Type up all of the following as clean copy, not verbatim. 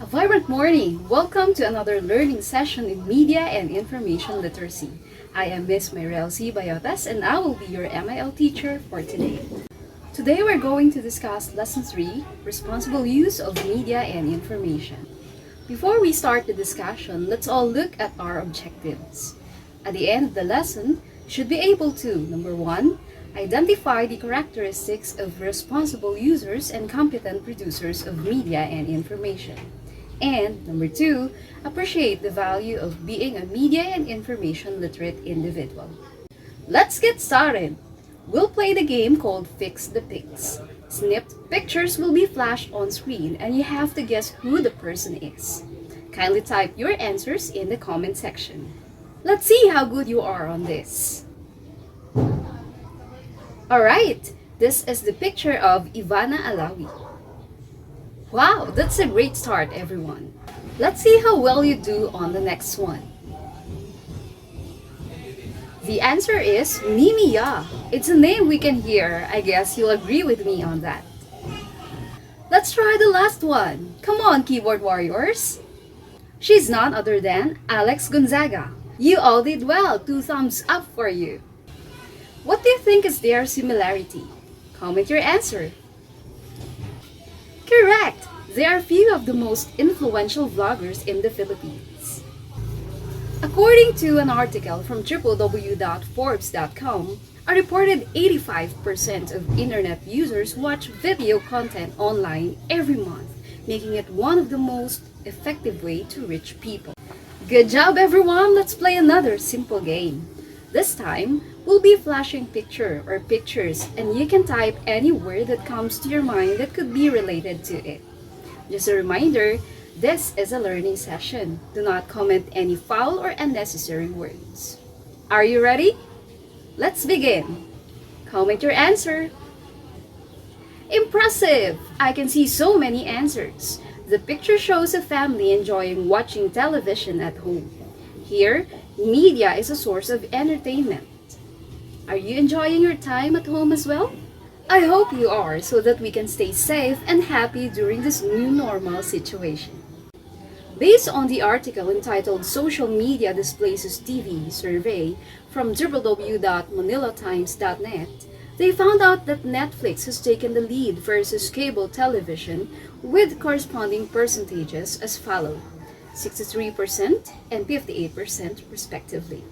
A vibrant morning! Welcome to another learning session in Media and Information Literacy. I am Kimberly C. Bayotas and I will be your MIL teacher for today. Today we're going to discuss Lesson 3, Responsible Use of Media and Information. Before we start the discussion, let's all look at our objectives. At the end of the lesson, you should be able to, number 1, identify the characteristics of responsible users and competent producers of media and information. And number 2, appreciate the value of being a media and information literate individual. Let's get started! We'll play the game called Fix the Pics. Snipped pictures will be flashed on screen and you have to guess who the person is. Kindly type your answers in the comment section. Let's see how good you are on this. Alright, this is the picture of Ivana Alawi. Wow, that's a great start, everyone. Let's see how well you do on the next one. The answer is Mimi Ya. It's a name we can hear. I guess you'll agree with me on that. Let's try the last one. Come on, keyboard warriors. She's none other than Alex Gonzaga. You all did well. 2 thumbs up for you. What do you think is their similarity? Comment your answer. Correct! They are few of the most influential vloggers in the Philippines. According to an article from www.forbes.com, a reported 85% of internet users watch video content online every month, making it one of the most effective way to reach people. Good job, everyone! Let's play another simple game. This time, we'll be flashing picture or pictures and you can type any word that comes to your mind that could be related to it. Just a reminder, this is a learning session. Do not comment any foul or unnecessary words. Are you ready? Let's begin. Comment your answer. Impressive! I can see so many answers. The picture shows a family enjoying watching television at home. Here, media is a source of entertainment. Are you enjoying your time at home as well? I hope you are, so that we can stay safe and happy during this new normal situation. Based on the article entitled Social Media Displaces TV survey from www.manilatimes.net, they found out that Netflix has taken the lead versus cable television with corresponding percentages as follows: 63% and 58% respectively.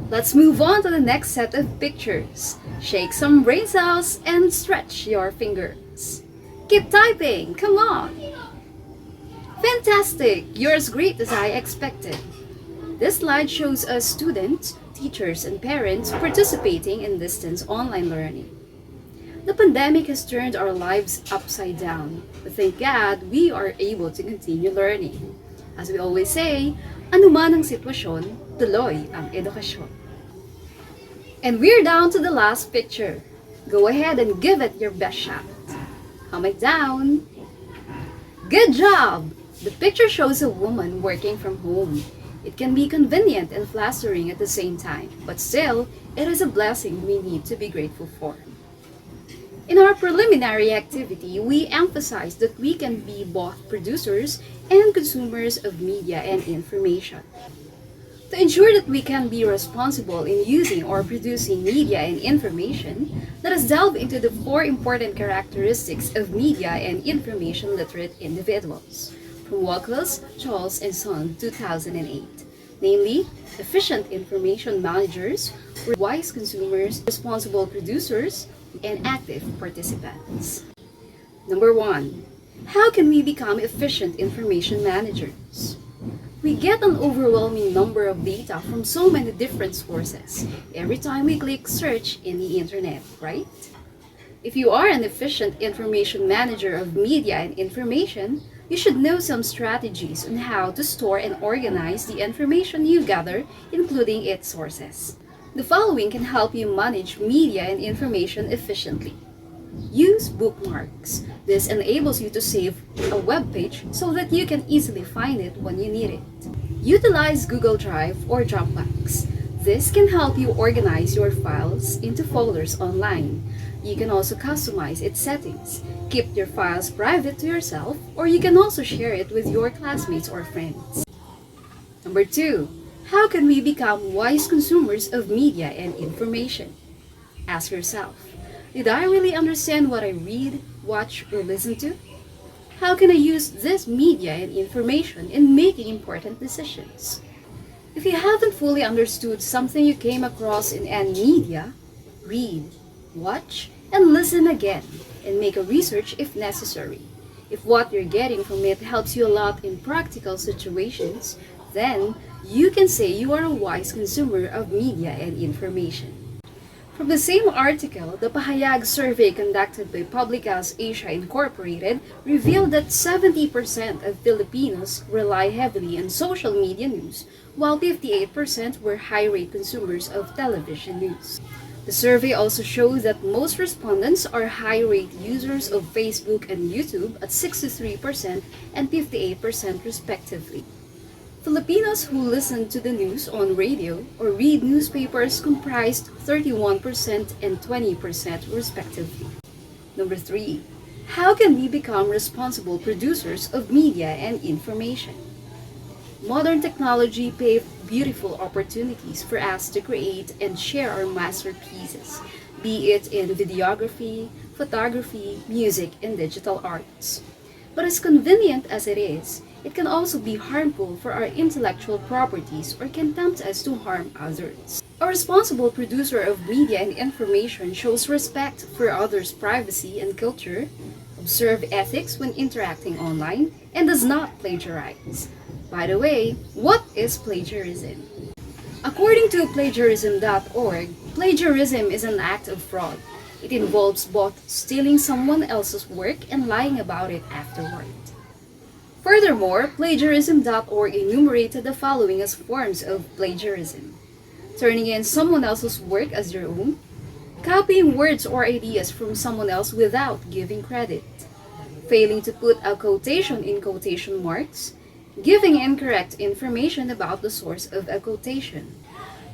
Let's move on to the next set of pictures. Shake some brain cells and stretch your fingers. Keep typing, come on! Fantastic! You're as great as I expected. This slide shows us students, teachers, and parents participating in distance online learning. The pandemic has turned our lives upside down, but thank God we are able to continue learning. As we always say, anuman ang sitwasyon, tuloy ang edukasyon. And we're down to the last picture. Go ahead and give it your best shot. Comment down. Good job! The picture shows a woman working from home. It can be convenient and flattering at the same time, but still, it is a blessing we need to be grateful for. In our preliminary activity, we emphasized that we can be both producers and consumers of media and information. To ensure that we can be responsible in using or producing media and information, let us delve into the 4 important characteristics of media and information literate individuals from Wackles, Charles & Son, 2008, namely, efficient information managers, wise consumers, responsible producers, and active participants. Number 1. How can we become efficient information managers? We get an overwhelming number of data from so many different sources every time we click search in the internet, right? If you are an efficient information manager of media and information, you should know some strategies on how to store and organize the information you gather, including its sources. The following can help you manage media and information efficiently. Use bookmarks. This enables you to save a web page so that you can easily find it when you need it. Utilize Google Drive or Dropbox. This can help you organize your files into folders online. You can also customize its settings. Keep your files private to yourself, or you can also share it with your classmates or friends. Number 2. How can we become wise consumers of media and information? Ask yourself, did I really understand what I read, watch, or listen to? How can I use this media and information in making important decisions? If you haven't fully understood something you came across in any media, read, watch, and listen again, and make a research if necessary. If what you're getting from it helps you a lot in practical situations, then you can say you are a wise consumer of media and information. From the same article, the Pahayag survey conducted by Publicas Asia Incorporated revealed that 70% of Filipinos rely heavily on social media news, while 58% were high-rate consumers of television news. The survey also shows that most respondents are high-rate users of Facebook and YouTube at 63% and 58% respectively. Filipinos who listen to the news on radio or read newspapers comprised 31% and 20% respectively. Number 3. How can we become responsible producers of media and information? Modern technology paved beautiful opportunities for us to create and share our masterpieces, be it in videography, photography, music, and digital arts. But as convenient as it is, it can also be harmful for our intellectual properties or can tempt us to harm others. A responsible producer of media and information shows respect for others' privacy and culture, observe ethics when interacting online, and does not plagiarize. By the way, what is plagiarism? According to plagiarism.org, plagiarism is an act of fraud. It involves both stealing someone else's work and lying about it afterward. Furthermore, plagiarism.org enumerated the following as forms of plagiarism: turning in someone else's work as your own, copying words or ideas from someone else without giving credit, failing to put a quotation in quotation marks, giving incorrect information about the source of a quotation,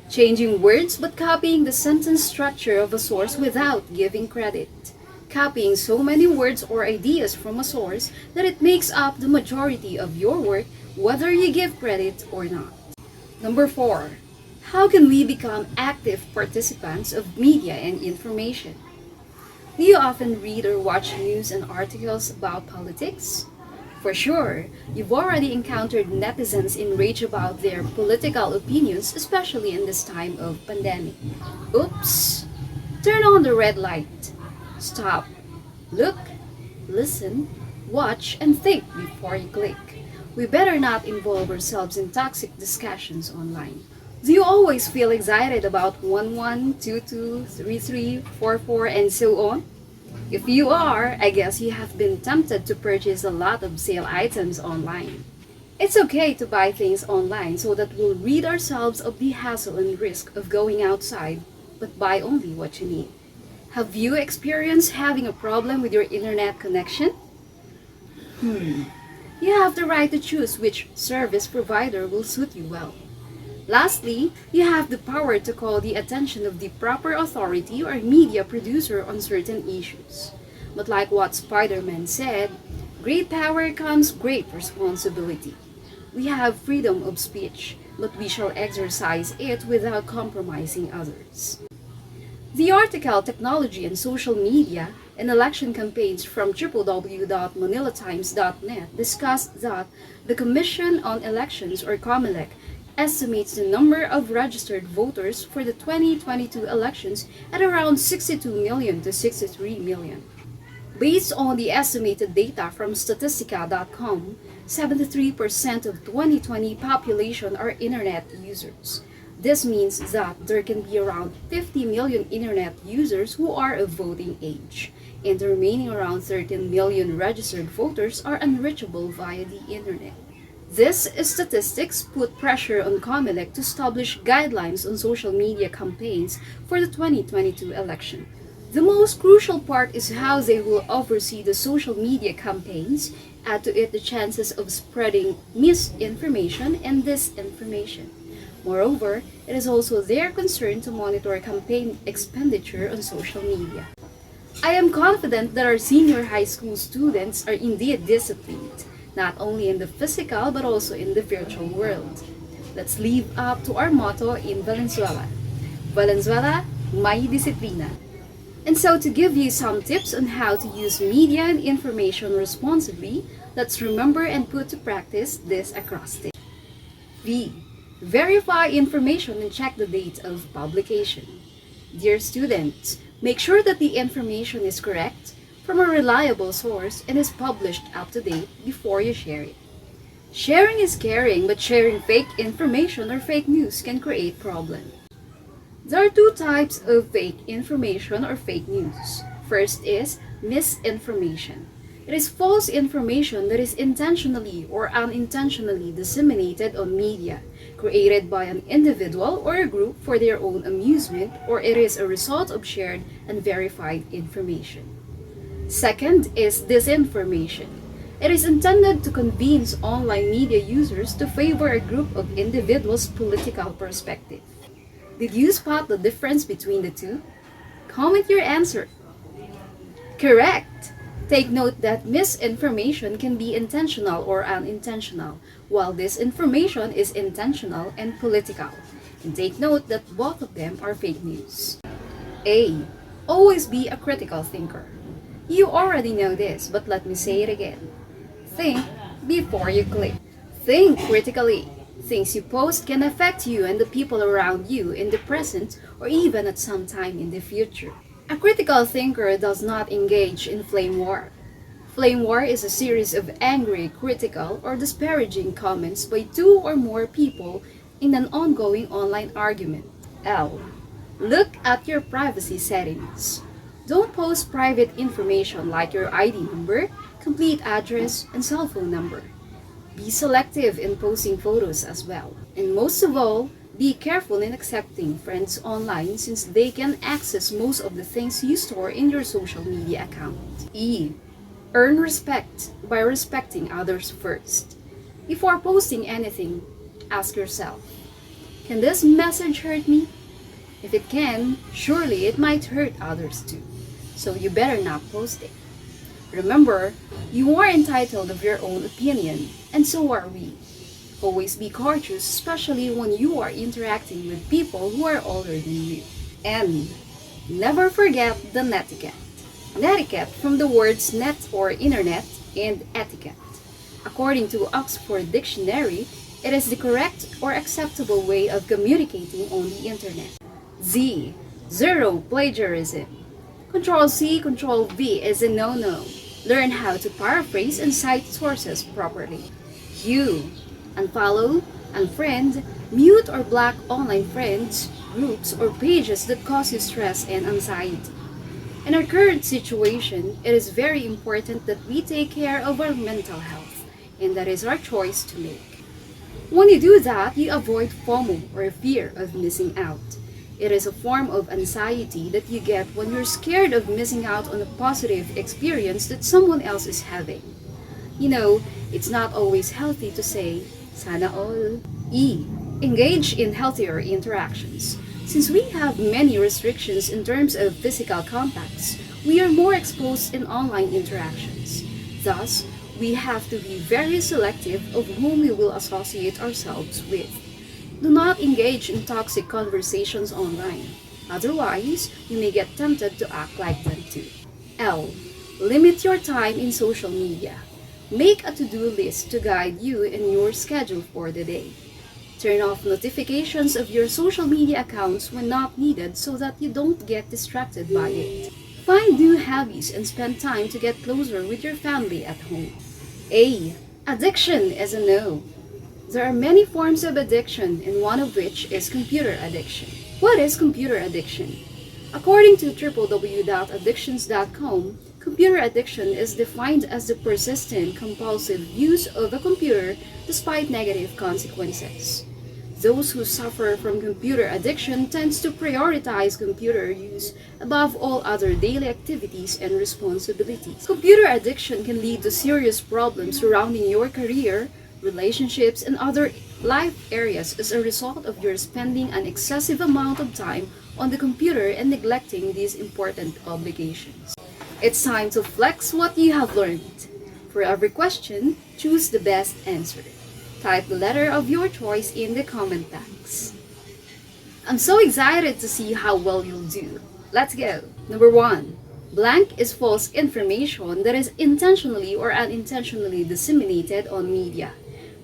changing words but copying the sentence structure of a source without giving credit, copying so many words or ideas from a source that it makes up the majority of your work whether you give credit or not. Number 4. How can we become active participants of media and information? Do you often read or watch news and articles about politics? For sure, you've already encountered netizens enraged about their political opinions, especially in this time of pandemic. Oops! Turn on the red light. Stop, look, listen, watch, and think before you click. We better not involve ourselves in toxic discussions online. Do you always feel excited about 1122, 33, 44, and so on? If you are, I guess you have been tempted to purchase a lot of sale items online. It's okay to buy things online so that we'll rid ourselves of the hassle and risk of going outside, but buy only what you need. Have you experienced having a problem with your internet connection? You have the right to choose which service provider will suit you well. Lastly, you have the power to call the attention of the proper authority or media producer on certain issues. But like what Spider-Man said, great power comes great responsibility. We have freedom of speech, but we shall exercise it without compromising others. The article Technology and Social Media and Election Campaigns from www.manilatimes.net discussed that the Commission on Elections, or COMELEC, estimates the number of registered voters for the 2022 elections at around 62 million to 63 million. Based on the estimated data from Statistica.com, 73% of 2020 population are internet users. This means that there can be around 50 million internet users who are of voting age, and the remaining around 13 million registered voters are unreachable via the internet. These statistics put pressure on COMELEC to establish guidelines on social media campaigns for the 2022 election. The most crucial part is how they will oversee the social media campaigns, add to it the chances of spreading misinformation and disinformation. Moreover, it is also their concern to monitor campaign expenditure on social media. I am confident that our senior high school students are indeed disciplined, not only in the physical but also in the virtual world. Let's live up to our motto in Valenzuela. Valenzuela, may disiplina. And so to give you some tips on how to use media and information responsibly, let's remember and put to practice this acrostic. V. Verify information and check the date of publication. Dear students, make sure that the information is correct, from a reliable source, and is published up to date before you share it. Sharing is caring, but sharing fake information or fake news can create problems. There are two types of fake information or fake news. First is misinformation. It is false information that is intentionally or unintentionally disseminated on media, created by an individual or a group for their own amusement, or it is a result of shared and verified information. Second is disinformation. It is intended to convince online media users to favor a group of individuals' political perspective. Did you spot the difference between the two? Comment your answer. Correct! Take note that misinformation can be intentional or unintentional, while disinformation is intentional and political. And take note that both of them are fake news. A. Always be a critical thinker. You already know this, but let me say it again. Think before you click. Think critically. Things you post can affect you and the people around you in the present or even at some time in the future. A critical thinker does not engage in flame war. Flame war is a series of angry, critical, or disparaging comments by two or more people in an ongoing online argument. L. Look at your privacy settings. Don't post private information like your ID number, complete address, and cell phone number. Be selective in posting photos as well. And most of all, be careful in accepting friends online since they can access most of the things you store in your social media account. E. Earn respect by respecting others first. Before posting anything, ask yourself, can this message hurt me? If it can, surely it might hurt others too. So you better not post it. Remember, you are entitled of your own opinion, and so are we. Always be cautious, especially when you are interacting with people who are older than you. And never forget the netiquette. Netiquette from the words net or internet and etiquette. According to Oxford Dictionary, it is the correct or acceptable way of communicating on the internet. Z. Zero plagiarism. Control-C, Control-V is a no-no. Learn how to paraphrase and cite sources properly. Q. Unfollow, unfriend, mute or block online friends, groups, or pages that cause you stress and anxiety. In our current situation, it is very important that we take care of our mental health, and that is our choice to make. When you do that, you avoid FOMO or fear of missing out. It is a form of anxiety that you get when you're scared of missing out on a positive experience that someone else is having. You know, it's not always healthy to say, sana all. E. Engage in healthier interactions. Since we have many restrictions in terms of physical contacts, we are more exposed in online interactions. Thus, we have to be very selective of whom we will associate ourselves with. Do not engage in toxic conversations online. Otherwise, you may get tempted to act like them too. L. Limit your time in social media. Make a to-do list to guide you in your schedule for the day. Turn off notifications of your social media accounts when not needed so that you don't get distracted by it. Find new hobbies and spend time to get closer with your family at home. A. Addiction is a no. There are many forms of addiction, and one of which is computer addiction. What is computer addiction? According to www.addictions.com, computer addiction is defined as the persistent, compulsive use of a computer despite negative consequences. Those who suffer from computer addiction tends to prioritize computer use above all other daily activities and responsibilities. Computer addiction can lead to serious problems surrounding your career, relationships, and other life areas as a result of your spending an excessive amount of time on the computer and neglecting these important obligations. It's time to flex what you have learned. For every question, choose the best answer. Type the letter of your choice in the comment box. I'm so excited to see how well you'll do. Let's go. Number 1. Blank is false information that is intentionally or unintentionally disseminated on media,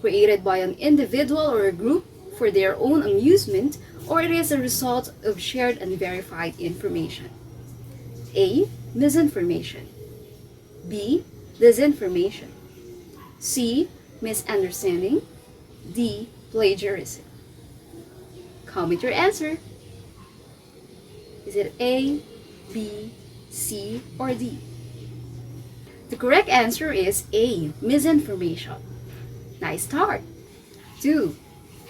created by an individual or a group for their own amusement, or it is a result of shared and verified information. A. Misinformation. B. Disinformation. C. Misunderstanding. D. Plagiarism. Comment your answer. Is it A, B, C, or D? The correct answer is A. Misinformation. Nice start. 2.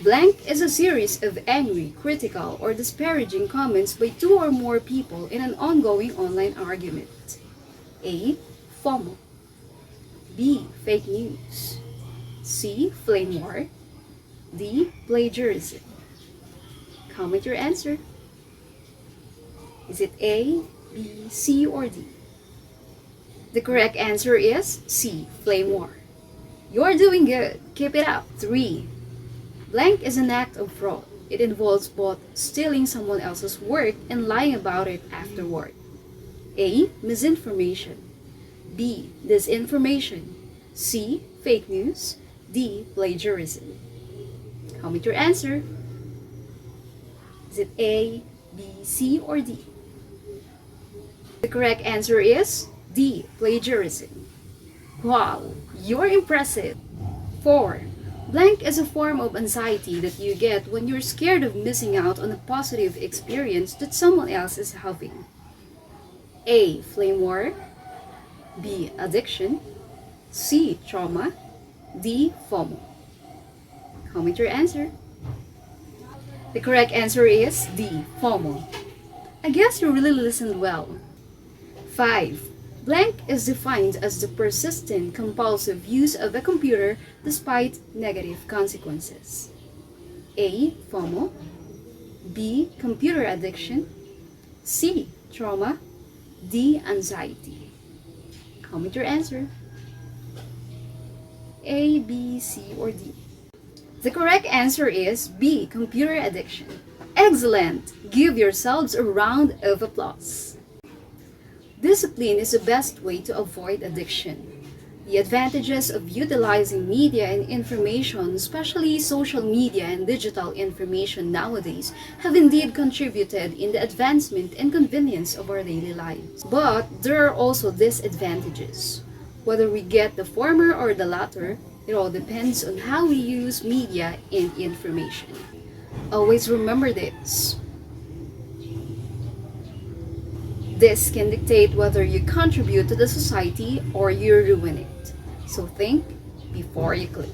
Blank is a series of angry, critical, or disparaging comments by two or more people in an ongoing online argument. A. FOMO. B. Fake news. C. Flame war. D. Plagiarism. Comment your answer. Is it A, B, C, or D? The correct answer is C. Flame war. You're doing good. Keep it up. 3. Blank is an act of fraud. It involves both stealing someone else's work and lying about it afterward. A. Misinformation. B. Disinformation. C. Fake news. D. Plagiarism. Comment your answer. Is it A, B, C, or D? The correct answer is D. Plagiarism. Wow, you're impressive. 4. Blank is a form of anxiety that you get when you're scared of missing out on a positive experience that someone else is having. A. Flame war. B. Addiction. C. Trauma. D. FOMO. Comment your answer. The correct answer is D. FOMO. I guess you really listened well. 5. Blank is defined as the persistent, compulsive use of a computer despite negative consequences. A. FOMO. B. Computer addiction. C. Trauma. D. Anxiety. Comment your answer. A, B, C, or D? The correct answer is B. Computer addiction. Excellent! Give yourselves a round of applause. Discipline is the best way to avoid addiction. The advantages of utilizing media and information, especially social media and digital information nowadays, have indeed contributed in the advancement and convenience of our daily lives. But there are also disadvantages. Whether we get the former or the latter, it all depends on how we use media and information. Always remember this. This can dictate whether you contribute to the society or you ruin it. So think before you click.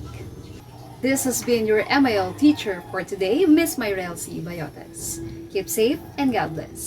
This has been your MIL teacher for today, Miss Kimberly C. Bayotas. Keep safe and God bless.